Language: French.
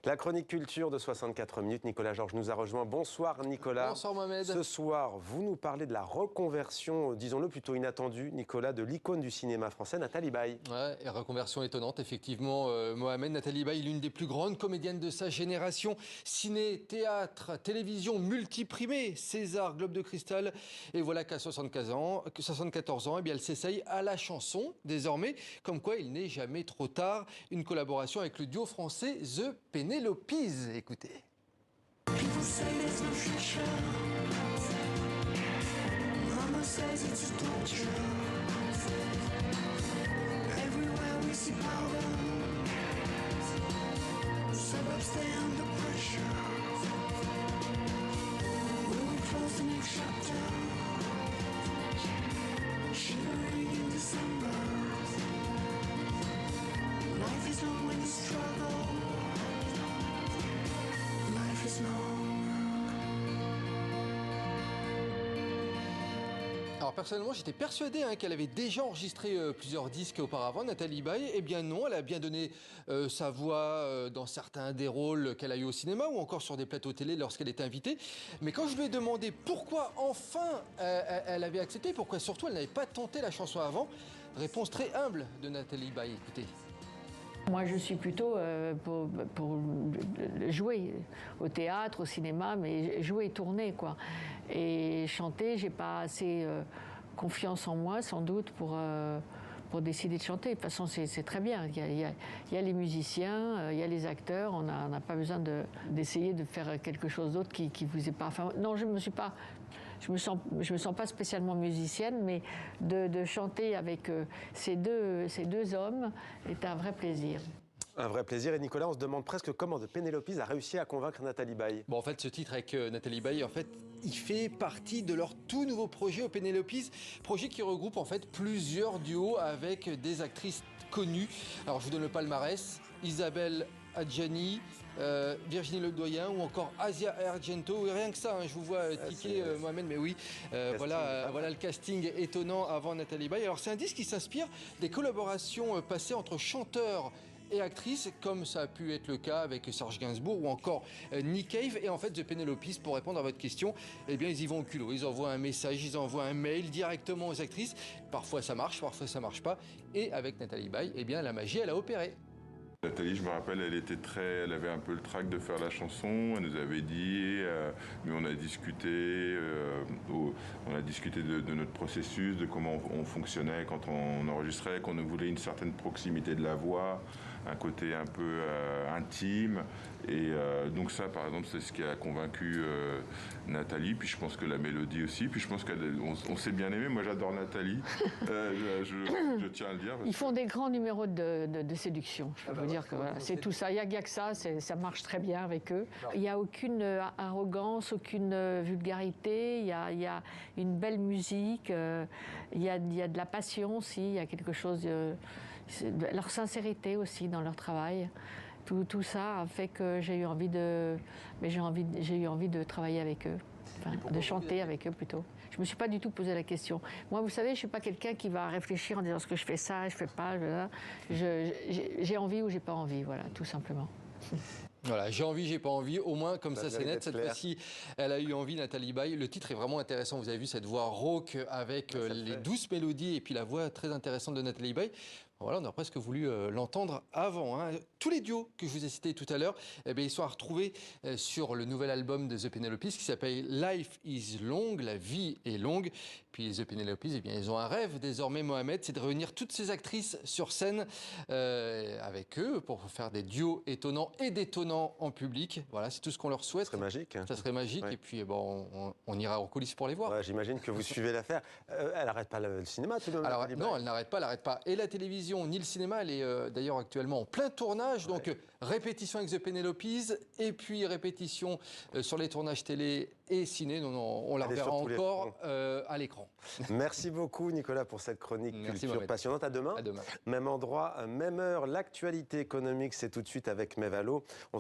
La chronique culture de 64 minutes, Nicolas Georges nous a rejoint. Bonsoir Nicolas. Bonsoir Mohamed. Ce soir, vous nous parlez de la reconversion, disons-le plutôt inattendue, Nicolas, de l'icône du cinéma français, Nathalie Baye. Ouais, et reconversion étonnante, effectivement, Mohamed. Nathalie Baye, l'une des plus grandes comédiennes de sa génération. Ciné, théâtre, télévision, multiprimée, César, Globe de Cristal. Et voilà qu'à 74 ans, eh bien, elle s'essaye à la chanson, désormais. Comme quoi, il n'est jamais trop tard. Une collaboration avec le duo français The Pénélopes. Écoutez. People say there's no future. Mama says it's a torture. Everywhere we see power. Suburbs stay under pressure. When we close the next chapter, shivering in December. Life is long when you struggle. Life is long. Alors personnellement, j'étais persuadé qu'elle avait déjà enregistré plusieurs disques auparavant, Nathalie Baye. Eh bien non, elle a bien donné sa voix dans certains des rôles qu'elle a eu au cinéma ou encore sur des plateaux télé lorsqu'elle était invitée. Mais quand je lui ai demandé pourquoi enfin elle avait accepté, pourquoi surtout elle n'avait pas tenté la chanson avant, réponse très humble de Nathalie Baye. Écoutez. Moi, je suis plutôt pour jouer au théâtre, au cinéma, mais jouer, tourner, quoi. Et chanter, j'ai pas assez confiance en moi, sans doute, pour décider de chanter. De toute façon, c'est très bien. Il y a les musiciens, il y a les acteurs. On n'a pas besoin d'essayer de faire quelque chose d'autre qui vous est pas... Enfin, non, je me sens pas spécialement musicienne, mais de chanter avec ces deux hommes est un vrai plaisir. Un vrai plaisir. Et Nicolas, on se demande presque comment The Pénélopes a réussi à convaincre Nathalie Baye. Bon, en fait, ce titre avec Nathalie Baye, en fait, il fait partie de leur tout nouveau projet au Pénélopes. Projet qui regroupe en fait plusieurs duos avec des actrices connues. Alors, je vous donne le palmarès. Isabelle Adjani, Virginie Ledoyen ou encore Asia Argento. Et rien que ça, je vous vois tiquer Mohamed, mais oui, voilà le casting étonnant avant Nathalie Baye. Alors, c'est un disque qui s'inspire des collaborations passées entre chanteurs et actrices, comme ça a pu être le cas avec Serge Gainsbourg ou encore Nick Cave. Et en fait, The Pénélopes, pour répondre à votre question, eh bien, ils y vont au culot. Ils envoient un message, ils envoient un mail directement aux actrices. Parfois, ça marche, parfois, ça marche pas. Et avec Nathalie Baye, eh bien, la magie, elle a opéré. Nathalie, je me rappelle, elle avait un peu le trac de faire la chanson. Elle nous avait dit, mais on a discuté, de notre processus, de comment on fonctionnait quand on enregistrait, qu'on voulait une certaine proximité de la voix, un côté un peu intime. Et donc ça, par exemple, c'est ce qui a convaincu Nathalie. Puis je pense que la mélodie aussi. Puis je pense qu'on s'est bien aimé. Moi, j'adore Nathalie. Je tiens à le dire. Ils font des grands numéros de séduction. Je peux vous dire que voilà, c'est tout ça. Il n'y a que ça. Ça marche très bien avec eux. Il n'y a aucune arrogance, aucune vulgarité. Il y a une belle musique. Il y a de la passion aussi. Il y a quelque chose de leur sincérité aussi dans leur travail. Tout ça a fait que j'ai eu envie de travailler avec eux, enfin, de chanter avec eux plutôt. Je me suis pas du tout posé la question. Moi, vous savez, je suis pas quelqu'un qui va réfléchir en disant ce que je fais ça, je fais pas. J'ai envie ou j'ai pas envie, voilà, tout simplement. Voilà, j'ai envie, j'ai pas envie, au moins comme ça c'est net. Cette clair. fois-ci, elle a eu envie, Nathalie Baye. Le titre est vraiment intéressant, vous avez vu cette voix rauque avec les douces mélodies et puis la voix très intéressante de Nathalie Baye. Voilà, on a presque voulu l'entendre avant. Tous les duos que je vous ai cités tout à l'heure, eh bien, ils sont à retrouver sur le nouvel album de The Pénélopes qui s'appelle Life is Long, la vie est longue. Puis The Pénélopes, eh bien, ils ont un rêve désormais, Mohamed, c'est de réunir toutes ces actrices sur scène avec eux pour faire des duos étonnants et détonnants en public. Voilà, c'est tout ce qu'on leur souhaite. Ça serait magique. Ça serait magique. Ouais. Et puis, bon, on ira aux coulisses pour les voir. Ouais, j'imagine que vous suivez l'affaire. Elle n'arrête pas le cinéma, tout de même. Alors, Nathalie Baye. non, elle n'arrête pas. Et la télévision, ni le cinéma, elle est d'ailleurs actuellement en plein tournage. Donc, répétition avec The Pénélopes et puis répétition sur les tournages télé et ciné. On la Elle est reverra sur tous les encore fronts. à l'écran. Merci beaucoup, Nicolas, pour cette chronique Merci, culture Mohamed. passionnante. À demain. À demain. Même endroit, même heure. L'actualité économique, c'est tout de suite avec Mevalo.